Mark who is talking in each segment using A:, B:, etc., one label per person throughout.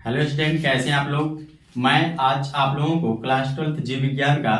A: Hello student, कैसे हैं आप लोग। मैं आज आप लोगों को क्लास 12 जीव विज्ञान का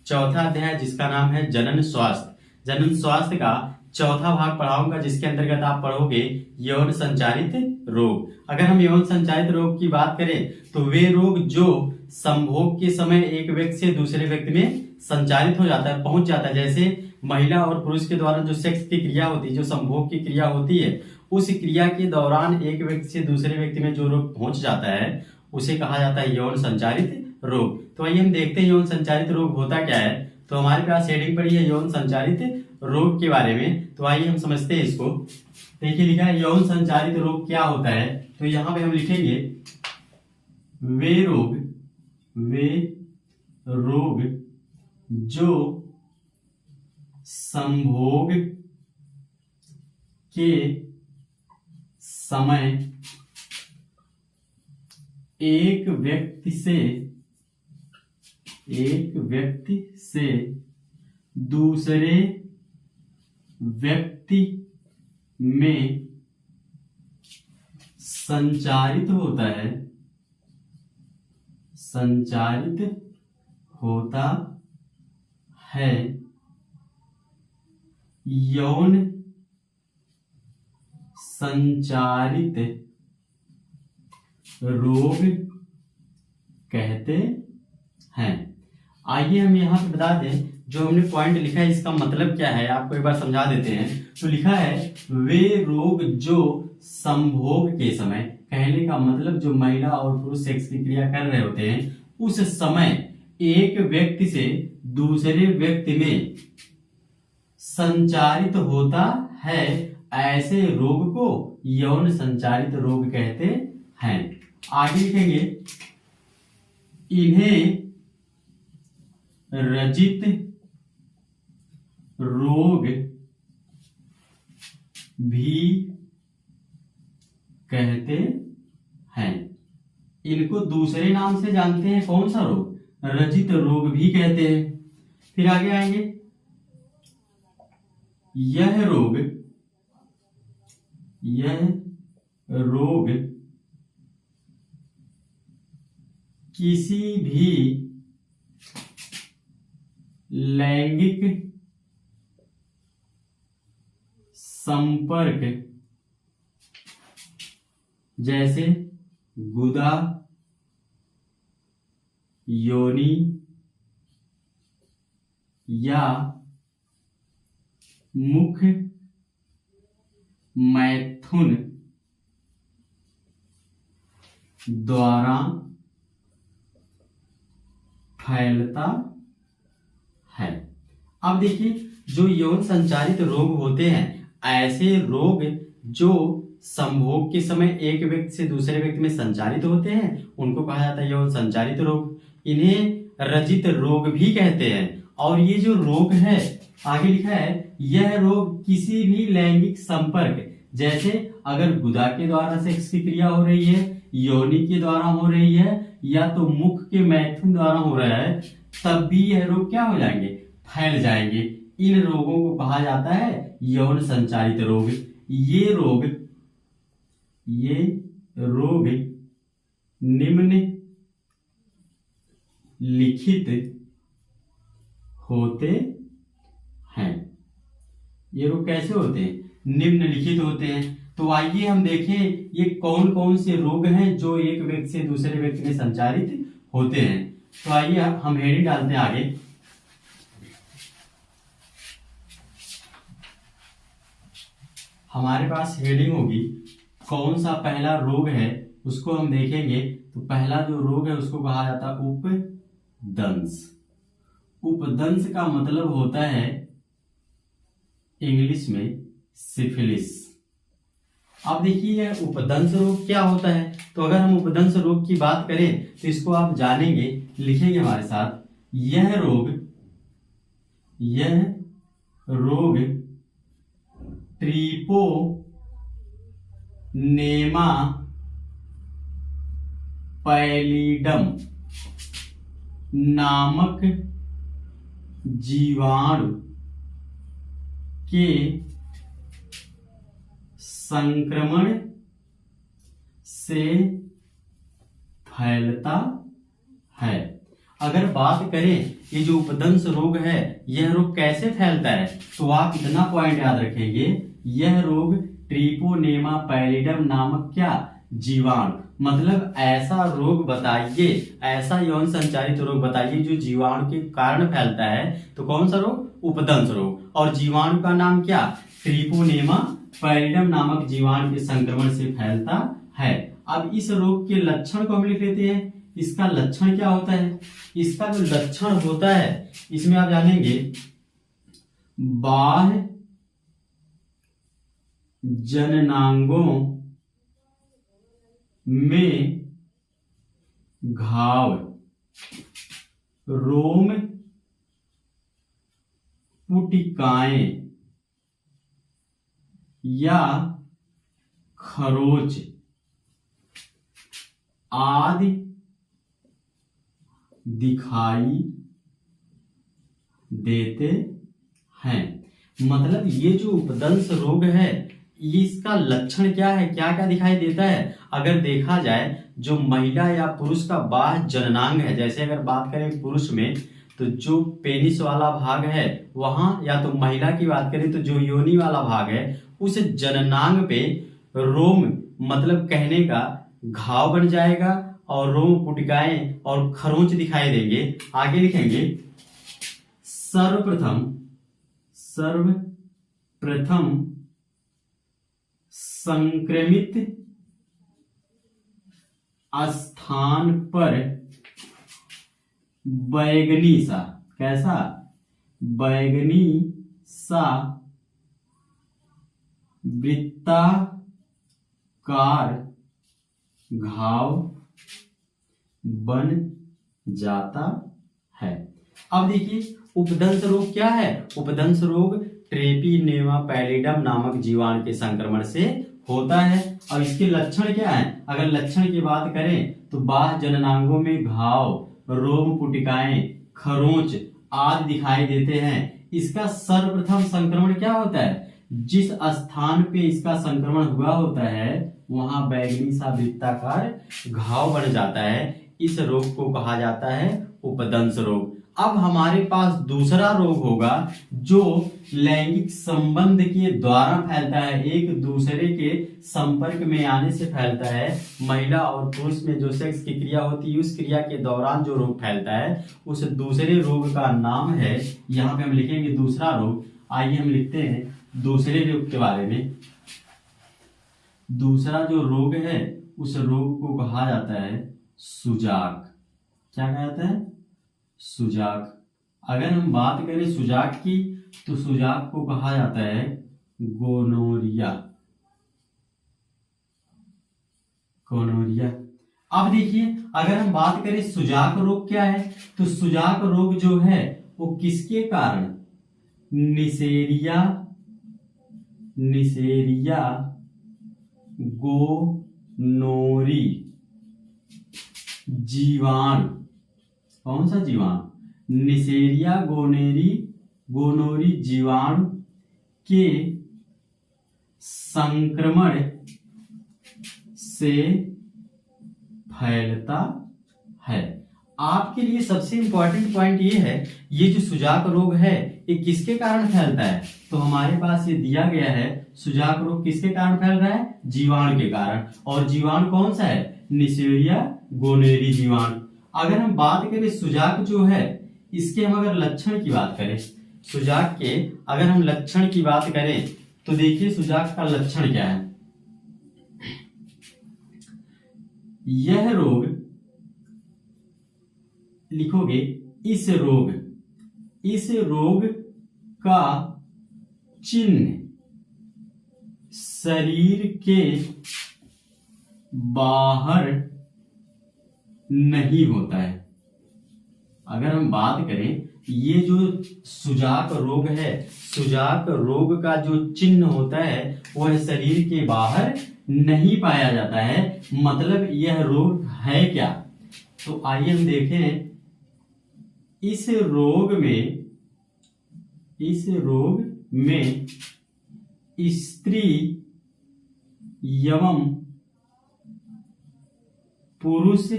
A: चौथा अध्याय जिसका नाम है जनन स्वास्थ्य का चौथा भाग पढ़ाऊंगा, जिसके अंतर्गत आप पढ़ोगे यौन संचारित रोग। अगर हम यौन संचारित रोग की बात करें तो वे रोग जो संभोग के समय एक व्यक्ति से दूसरे व्यक्ति में संचारित हो जाता है, पहुंच जाता है। जैसे महिला और पुरुष के द्वारा जो सेक्स की क्रिया होती है, जो संभोग की क्रिया होती है, उस क्रिया के दौरान एक व्यक्ति से दूसरे व्यक्ति में जो रोग पहुंच जाता है उसे कहा जाता है यौन संचारित रोग। तो आइए हम देखते हैं यौन संचारित रोग होता क्या है। तो हमारे पास हेडिंग पड़ी है यौन संचारित रोग के बारे में। तो आइए हम समझते हैं इसको। देखिए लिखा है यौन संचारित रोग क्या होता है। तो यहाँ पे हम लिखेंगे वे रोग जो संभोग के समय एक व्यक्ति से दूसरे व्यक्ति में संचारित होता है। यौन संचारित रोग कहते हैं। आइए हम यहाँ पे बता दें, जो हमने पॉइंट लिखा है इसका मतलब क्या है, आपको एक बार समझा देते हैं। तो लिखा है वे रोग जो संभोग के समय, कहने का मतलब जो महिला और पुरुष सेक्स की क्रिया कर रहे होते हैं उस समय एक व्यक्ति से दूसरे व्यक्ति में संचारित होता है, ऐसे रोग को यौन संचारित रोग कहते हैं। आगे लिखेंगे इन्हें रजित रोग भी कहते हैं। इनको दूसरे नाम से जानते हैं, कौन सा रोग? रजित रोग भी कहते हैं। फिर आगे आएंगे यह रोग किसी भी लैंगिक संपर्क जैसे गुदा, योनि या मुख मैथुन द्वारा फैलता है। अब देखिए जो यौन संचारित रोग होते हैं, ऐसे रोग जो संभोग के समय एक व्यक्ति से दूसरे व्यक्ति में संचारित होते हैं उनको कहा जाता है यौन संचारित रोग। इन्हें रजित रोग भी कहते हैं। और ये जो रोग है, आगे लिखा है यह रोग किसी भी लैंगिक संपर्क, जैसे अगर गुदा के द्वारा सेक्स की क्रिया हो रही है, योनि के द्वारा हो रही है, या तो मुख के मैथुन द्वारा हो रहा है, तब भी यह रोग क्या हो जाएंगे? फैल जाएंगे। इन रोगों को कहा जाता है यौन संचारित रोग। ये रोग निम्न लिखित होते हैं। ये रोग कैसे होते हैं? निम्नलिखित होते हैं। तो आइए हम देखें ये कौन कौन से रोग हैं जो एक व्यक्ति से दूसरे व्यक्ति में संचारित होते हैं। तो आइए हम हेडिंग डालते हैं आगे। हमारे पास हेडिंग होगी कौन सा पहला रोग है उसको हम देखेंगे। तो पहला जो रोग है उसको कहा जाता है उपदंश। उपदंश का मतलब होता है इंग्लिश में सिफिलिस। अब देखिए यह उपदंश रोग क्या होता है। तो अगर हम उपदंश रोग की बात करें तो इसको आप जानेंगे, लिखेंगे हमारे साथ। यह रोग ट्रिपोनेमा पैलिडम नामक जीवाणु के संक्रमण से फैलता है। अगर बात करें ये जो उपदंश रोग है, यह रोग कैसे फैलता है, तो आप इतना पॉइंट याद रखेंगे, यह रोग ट्रिपोनेमा पैलिडम नामक क्या जीवाणु, मतलब ऐसा रोग बताइए, ऐसा यौन संचारित रोग बताइए जो जीवाणु के कारण फैलता है। तो कौन सा रोग? उपदंश रोग। और जीवाणु का नाम क्या? ट्रिपोनेमा पैलिडम नामक जीवाणु के संक्रमण से फैलता है। अब इस रोग के लक्षण को हम लिख लेते हैं। इसका लक्षण क्या होता है? इसका जो लक्षण होता है इसमें आप जानेंगे, बाह्य जननांगों में घाव, रोम पुटिकाएं या खरोच आदि दिखाई देते हैं। मतलब ये जो उपदंश रोग है, इसका लक्षण क्या है, क्या क्या दिखाई देता है? अगर देखा जाए, जो महिला या पुरुष का बाह्य जननांग है, जैसे अगर बात करें पुरुष में, तो जो पेनिस वाला भाग है वहां, या तो महिला की बात करें तो जो योनि वाला भाग है, उस जननांग पे रोम, मतलब कहने का घाव बन जाएगा और रोम पुटिकाएं और खरोंच दिखाई देंगे। आगे लिखेंगे, सर्वप्रथम संक्रमित स्थान पर बैगनी सा, कैसा? बैगनी सा वृत्ताकार घाव बन जाता है। अब देखिए उपदंश रोग क्या है? उपदंश रोग ट्रेपिनेमा पैलिडम नामक जीवाणु के संक्रमण से होता है। और इसके लक्षण क्या है? अगर लक्षण की बात करें तो बाह्य जननांगों में घाव, रोम पुटिकाएं, खरोंच आदि दिखाई देते हैं। इसका सर्वप्रथम संक्रमण क्या होता है? जिस स्थान पे इसका संक्रमण हुआ होता है वहां बैगनी सा वृत्ताकार घाव बन जाता है। इस रोग को कहा जाता है उपदंश रोग। अब हमारे पास दूसरा रोग होगा जो लैंगिक संबंध के द्वारा फैलता है, एक दूसरे के संपर्क में आने से फैलता है। महिला और पुरुष में जो सेक्स की क्रिया होती है, उस क्रिया के दौरान जो रोग फैलता है, उस दूसरे रोग का नाम है, यहाँ पे हम लिखेंगे दूसरा रोग। आइए हम लिखते हैं दूसरे रोग के बारे में। दूसरा जो रोग है उस रोग को कहा जाता है सुजाक। क्या कहा जाता है? सुजाक। अगर हम बात करें सुजाक की, तो सुजाक को कहा जाता है गोनोरिया। अब देखिए, अगर हम बात करें सुजाक रोग क्या है, तो सुजाक रोग जो है वो किसके कारण? निसेरिया गोनोरी जीवाणु। कौन सा जीवाणु? निसेरिया गोनोरी जीवाणु के संक्रमण से फैलता है। आपके लिए सबसे इंपॉर्टेंट पॉइंट ये है, ये जो सुजाक रोग है ये किसके कारण फैलता है? तो हमारे पास ये दिया गया है, सुजाक रोग किसके कारण फैल रहा है? जीवाणु के कारण। और जीवाणु कौन सा है? निसेरिया गोनोरी जीवाणु। अगर हम बात करें सुजाक जो है, इसके हम अगर लक्षण की बात करें, सुजाक के अगर हम लक्षण की बात करें तो देखिए सुजाक का लक्षण क्या है। यह रोग लिखोगे, इस रोग का चिन्ह शरीर के बाहर नहीं होता है। अगर हम बात करें, ये जो सुजाक रोग है, सुजाक रोग का जो चिन्ह होता है वह शरीर के बाहर नहीं पाया जाता है। मतलब यह रोग है क्या? तो आइए हम देखें, इस रोग में स्त्री एवं पुरुष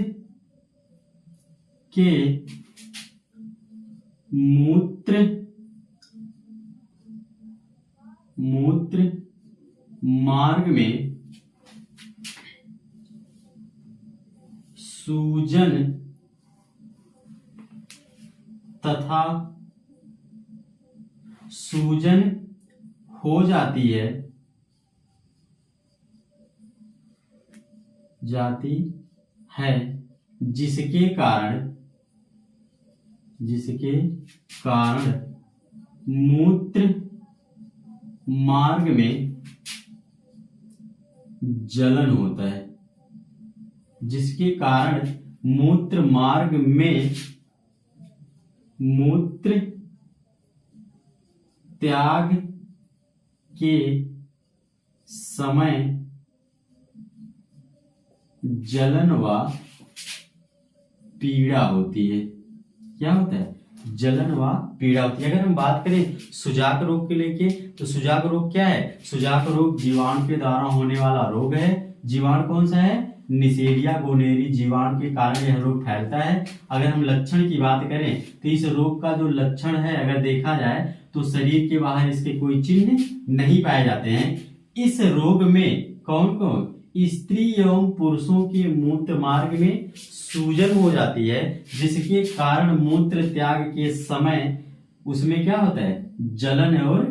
A: के मूत्र मार्ग में सूजन तथा सूजन हो जाती है जिसके कारण मूत्र मार्ग में जलन होता है, जिसके कारण मूत्र मार्ग में मूत्र त्याग के समय जलन व पीड़ा होती है। क्या होता है? जलन व पीड़ा होती है। अगर हम बात करें सुजाक रोग के लेके, तो सुजाक रोग क्या है? सुजाक रोग जीवाणु के द्वारा होने वाला रोग है। जीवाणु कौन सा है? निसेरिया गोनेरी जीवाणु के कारण यह रोग फैलता है। अगर हम लक्षण की बात करें तो इस रोग का जो लक्षण है अगर देखा जाए तो शरीर के बाहर इसके कोई चिन्ह नहीं पाए जाते हैं। इस रोग में कौन कौन? स्त्री एवं पुरुषों के मूत्र मार्ग में सूजन हो जाती है, जिसके कारण मूत्र त्याग के समय उसमें क्या होता है? जलन और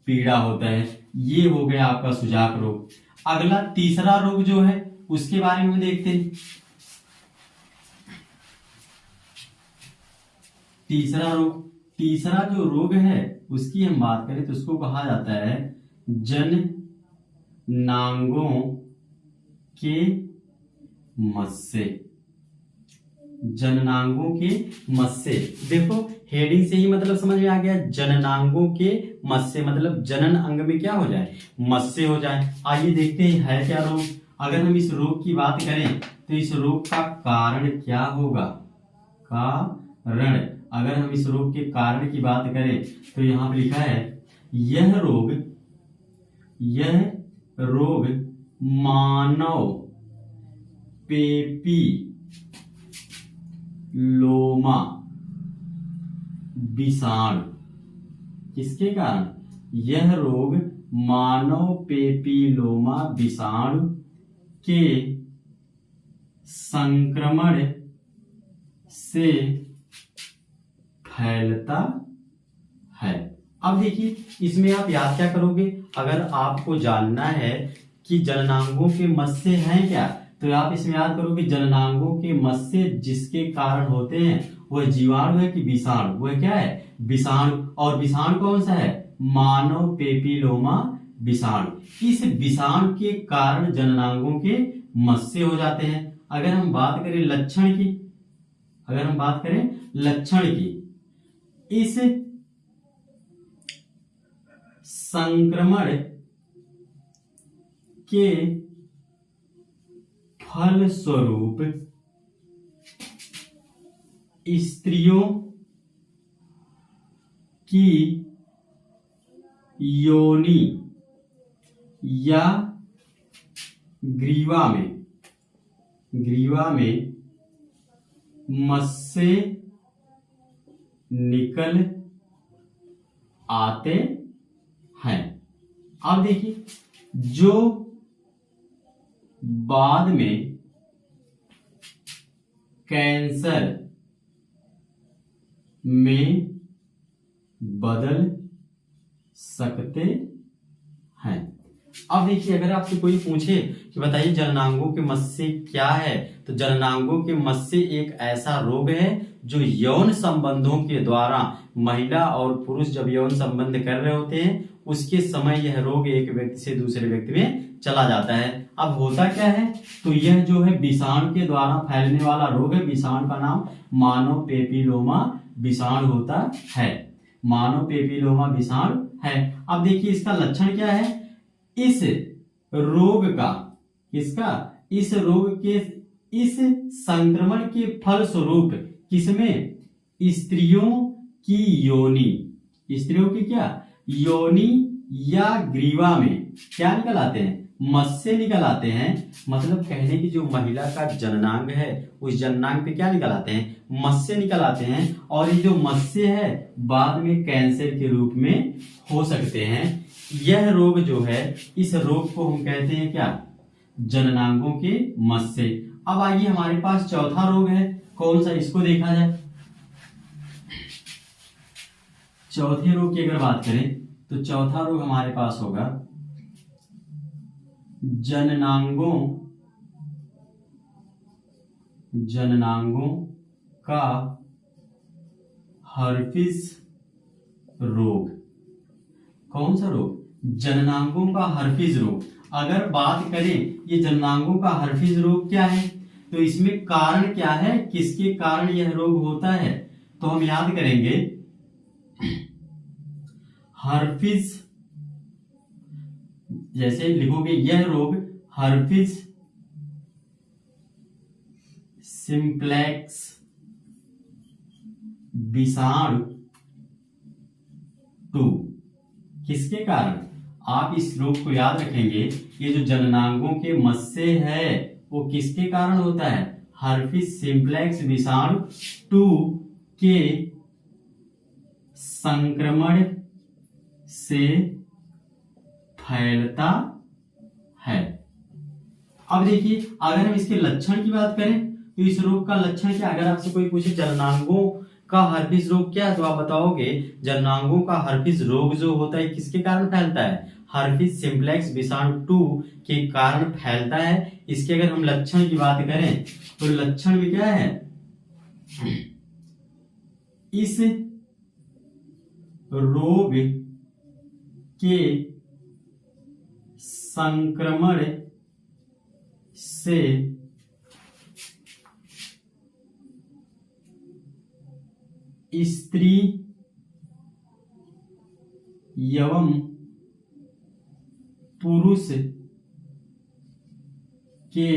A: पीड़ा होता है। ये हो गया आपका सुजाक रोग। अगला तीसरा रोग जो है उसके बारे में देखते हैं। तीसरा जो रोग है उसकी हम बात करें तो उसको कहा जाता है जननांगों के मस्से। जननांगों के मस्से, देखो हेडिंग से ही मतलब समझ में आ गया। जननांगों के मस्से मतलब जनन अंग में क्या हो जाए? मस्से हो जाए। आइए देखते हैं है क्या रोग। अगर हम इस रोग की बात करें तो इस रोग का कारण क्या होगा? कारण, अगर हम इस रोग के कारण की बात करें तो यहां पर लिखा है यह रोग मानव पेपिलोमा विषाणु। किसके कारण? यह रोग मानव पेपिलोमा विषाणु के संक्रमण से फैलता है। अब देखिए इसमें आप याद क्या करोगे? अगर आपको जानना है कि जननांगों के मस्से हैं क्या, तो आप इसमें याद करोगे जननांगों के मस्से जिसके कारण होते हैं वह जीवाणु है कि विषाणु? वह क्या है? विषाणु। और विषाणु कौन सा है? मानव पेपिलोमा विषाणु। इस विषाणु के कारण जननांगों के मस्से हो जाते हैं। अगर हम बात करें लक्षण की, इस संक्रमण के फलस्वरूप स्त्रियों की योनि या ग्रीवा में मस्से निकल आते हैं। अब देखिए जो बाद में कैंसर में बदल सकते हैं। अब देखिए अगर आपसे कोई पूछे कि बताइए जननांगों के मस्से क्या है, तो जननांगों के मस्से एक ऐसा रोग है जो यौन संबंधों के द्वारा महिला और पुरुष जब यौन संबंध कर रहे होते हैं उसके समय यह रोग एक व्यक्ति से दूसरे व्यक्ति में चला जाता है। अब होता क्या है? तो यह जो है विषाणु के द्वारा फैलने वाला रोग है। विषाणु का नाम मानव पेपिलोमा विषाणु होता है। मानव पेपिलोमा विषाणु है। अब देखिए इसका लक्षण क्या है? इस रोग के इस संक्रमण के फलस्वरूप किसमें? स्त्रियों की योनि, स्त्रियों की क्या? योनि या ग्रीवा में क्या निकल आते हैं? मस से निकल आते हैं, मतलब कहने की जो महिला का जननांग है उस जननांग पे क्या निकल आते हैं, मस से निकल आते हैं। और ये जो मस से है बाद में कैंसर के रूप में हो सकते हैं। यह रोग जो है, इस रोग को हम कहते हैं क्या, जननांगों के मस से। अब आइए हमारे पास चौथा रोग है, कौन सा, इसको देखा जाए। चौथे रोग की अगर बात करें तो चौथा रोग हमारे पास होगा जननांगों का हर्पिस रोग। कौन सा रोग, जननांगों का हर्पिस रोग। अगर बात करें ये जननांगों का हर्पिस रोग क्या है, तो इसमें कारण क्या है, किसके कारण यह रोग होता है, तो हम याद करेंगे हर्पिस, जैसे लिखोगे यह रोग हर्पिस सिंप्लेक्स विषाणु 2, किसके कारण, आप इस रोग को याद रखेंगे, ये जो जननांगों के मस्से है वो किसके कारण होता है, हर्पिस सिंप्लेक्स विषाणु 2 के संक्रमण से फैलता है। अब देखिए अगर हम इसके लक्षण की बात करें तो इस रोग का लक्षण क्या, अगर आपसे कोई पूछे जननांगों का हर्पिस रोग क्या है, तो आप बताओगे जननांगों का हर्पिस रोग जो होता है किसके कारण फैलता है, हर्पिस सिंप्लेक्स विषाणु 2 के कारण फैलता है। इसके अगर हम लक्षण की बात करें तो लक्षण में क्या है, इस रोग के संक्रमण से स्त्री एवं पुरुष के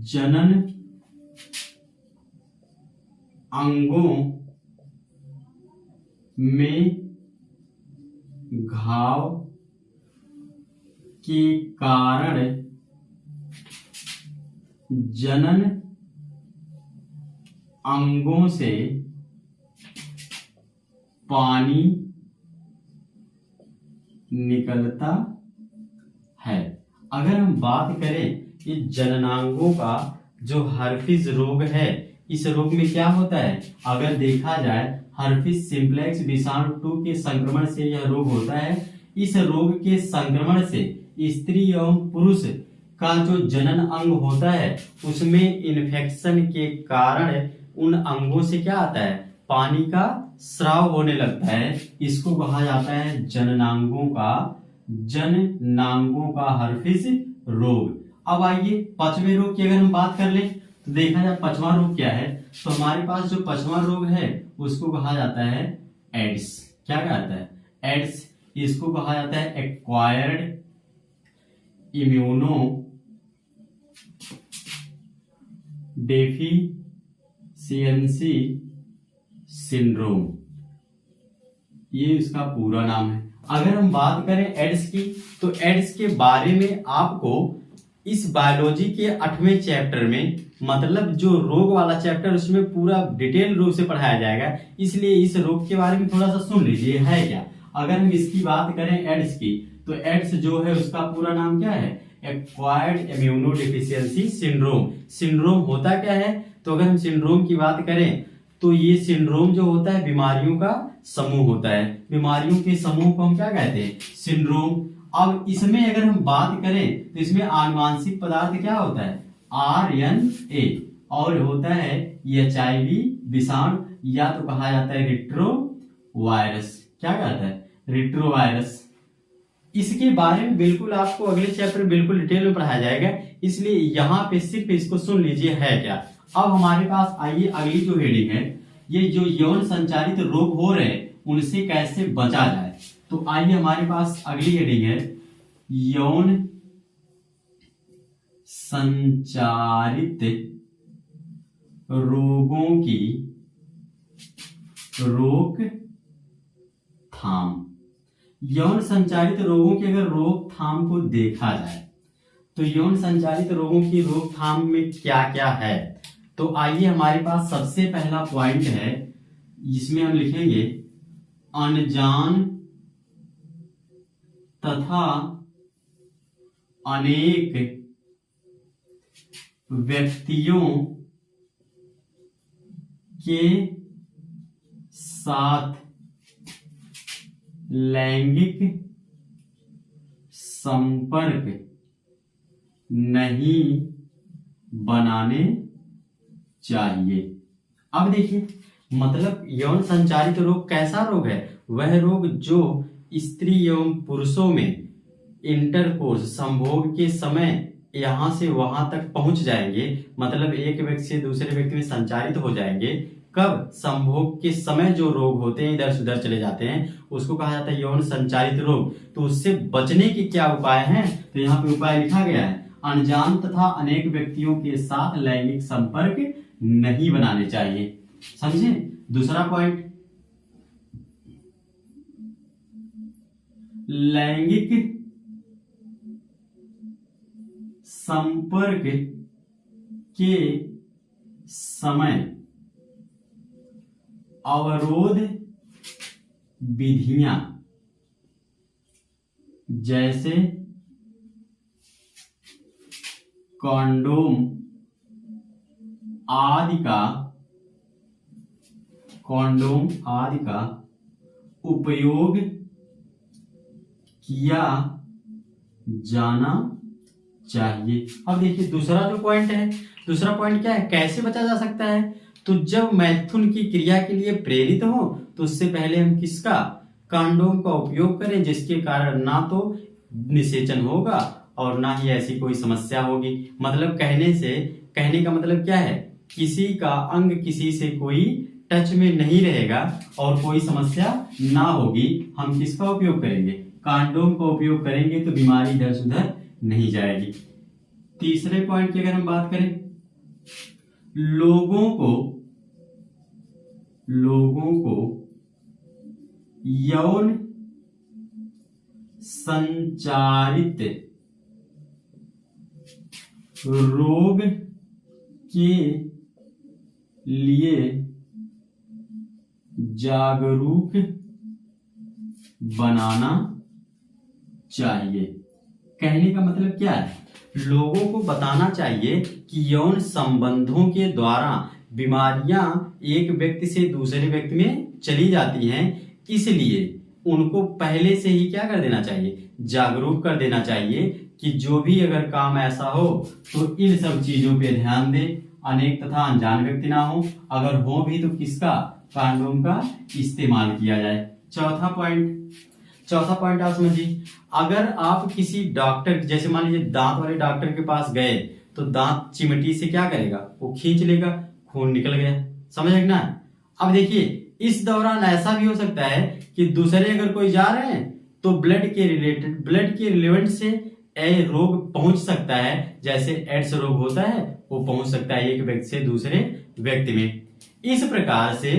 A: जनन अंगों में घाव के कारण जनन अंगों से पानी निकलता है। अगर हम बात करें कि जननांगों का जो हर्पिस रोग है, इस रोग में क्या होता है, अगर देखा जाए हर्पिस सिंप्लेक्स विषाणु 2 के संक्रमण से यह रोग होता है। इस रोग के संक्रमण से स्त्री एवं पुरुष का जो जनन अंग होता है उसमें इन्फेक्शन के कारण उन अंगों से क्या आता है, पानी का स्राव होने लगता है। इसको कहा जाता है जननांगों का हर्पिस रोग। अब आइए पांचवें रोग की अगर हम बात कर लें तो देखा जाए पांचवा रोग क्या है, तो हमारे पास जो पांचवा रोग है उसको कहा जाता है एड्स। क्या कहता है, एड्स। इसको कहा जाता है एक्वायर्ड इम्यूनो डेफिशिएंसी सिंड्रोम, ये इसका पूरा नाम है। अगर हम बात करें एड्स की तो एड्स के बारे में आपको इस बायोलॉजी के 8वें चैप्टर में, मतलब जो रोग वाला चैप्टर उसमें पूरा डिटेल रूप से पढ़ाया जाएगा, इसलिए इस रोग के बारे में थोड़ा सा सुन लीजिए है क्या। अगर हम इसकी बात करें एड्स की तो एड्स जो है उसका पूरा नाम क्या है, acquired immuno deficiency syndrome. Syndrome होता क्या है, तो अगर हम सिंड्रोम की बात करें तो ये सिंड्रोम जो होता है बीमारियों का समूह होता है। बीमारियों के समूह को हम क्या कहते हैं, सिंड्रोम। अब इसमें अगर हम बात करें तो इसमें आनुवांशिक पदार्थ क्या होता है, RNA, और होता है HIV विषाणु, या तो कहा जाता है रिट्रोवायरस। क्या कहता है, रिट्रोवायरस। इसके बारे में बिल्कुल आपको अगले चैप्टर बिल्कुल डिटेल में पढ़ाया जाएगा, इसलिए यहाँ पे सिर्फ इसको सुन लीजिए है क्या। अब हमारे पास आइए अगली जो हेडिंग है, ये जो यौन संचारित रोग हो रहे हैं उनसे कैसे बचा जाए। तो आइए हमारे पास अगली हेडिंग है यौन संचारित रोगों की रोकथाम। यौन संचालित रोगों की अगर रोकथाम को देखा जाए तो यौन संचालित रोगों की रोकथाम में क्या क्या है, तो आइए हमारे पास सबसे पहला पॉइंट है, जिसमें हम लिखेंगे अनजान तथा अनेक व्यक्तियों के साथ लैंगिक संपर्क नहीं बनाने चाहिए। अब देखिए, मतलब यौन संचालित रोग कैसा रोग है? वह रोग जो स्त्री एवं पुरुषों में इंटरकोर्स संभोग के समय यहां से वहां तक पहुंच जाएंगे, मतलब एक व्यक्ति से दूसरे व्यक्ति में संचारित हो जाएंगे। कब? संभोग के समय जो रोग होते हैं इधर से उधर चले जाते हैं, उसको कहा जाता है यौन संचालित रोग। तो उससे बचने के क्या उपाय हैं? तो यहाँ पे उपाय लिखा गया है, अनजान तथा अनेक व्यक्तियों के साथ लैंगिक संपर्क नहीं बनाने चाहिए। समझे? दूसरा पॉइंट, लैंगिक संपर्क के समय अवरोध विधियां जैसे कॉन्डोम आदि का उपयोग किया जाना चाहिए। अब देखिए दूसरा जो पॉइंट है, दूसरा पॉइंट क्या है, कैसे बचा जा सकता है? तो जब मैथुन की क्रिया के लिए प्रेरित हो तो उससे पहले हम किसका? कंडोम का उपयोग करें, जिसके कारण ना तो निषेचन होगा और ना ही ऐसी कोई समस्या होगी। मतलब कहने का मतलब क्या है, किसी का अंग किसी से कोई टच में नहीं रहेगा और कोई समस्या ना होगी। हम किसका उपयोग करेंगे? कंडोम का उपयोग करेंगे, तो बीमारी इधर से उधर नहीं जाएगी। तीसरे पॉइंट की अगर हम बात करें, लोगों को यौन संचारित रोग के लिए जागरूक बनाना चाहिए। कहने का मतलब क्या है? लोगों को बताना चाहिए कि यौन संबंधों के द्वारा बीमारियां एक व्यक्ति से दूसरे व्यक्ति में चली जाती हैं, इसलिए उनको पहले से ही क्या कर देना चाहिए? जागरूक कर देना चाहिए कि जो भी अगर काम ऐसा हो तो इन सब चीजों पे ध्यान दे, अनेक तथा अनजान व्यक्ति ना हो, अगर हो भी तो किसका? कंडोम का इस्तेमाल किया जाए। चौथा पॉइंट आप समझिए, अगर आप किसी डॉक्टर, जैसे मान लीजिए दांत वाले डॉक्टर के पास गए तो दांत चिमटी से क्या करेगा? वो खींच लेगा, खून निकल गया। समझ ना? अब देखिए इस दौरान ऐसा भी हो सकता है कि दूसरे अगर कोई जा रहे हैं तो ब्लड के रिलेवेंट से रोग पहुंच सकता है, जैसे एड्स रोग होता है वो पहुंच सकता है एक व्यक्ति से दूसरे व्यक्ति में। इस प्रकार से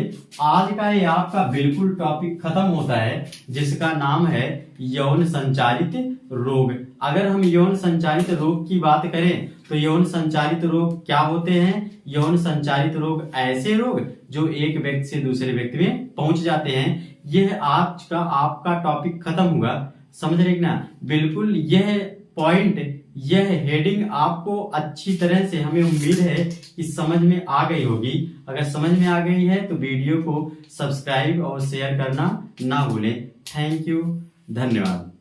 A: आज का ये आपका बिल्कुल टॉपिक खत्म होता है, जिसका नाम है यौन संचालित रोग। अगर हम यौन संचालित रोग की बात करें तो यौन संचालित रोग क्या होते हैं? यौन संचालित रोग ऐसे रोग जो एक व्यक्ति से दूसरे व्यक्ति में पहुंच जाते हैं। यह आज का आपका टॉपिक खत्म हुआ। समझ रहे ना? बिल्कुल यह पॉइंट, यह हेडिंग आपको अच्छी तरह से, हमें उम्मीद है कि समझ में आ गई होगी। अगर समझ में आ गई है तो वीडियो को सब्सक्राइब और शेयर करना ना भूलें। थैंक यू, धन्यवाद।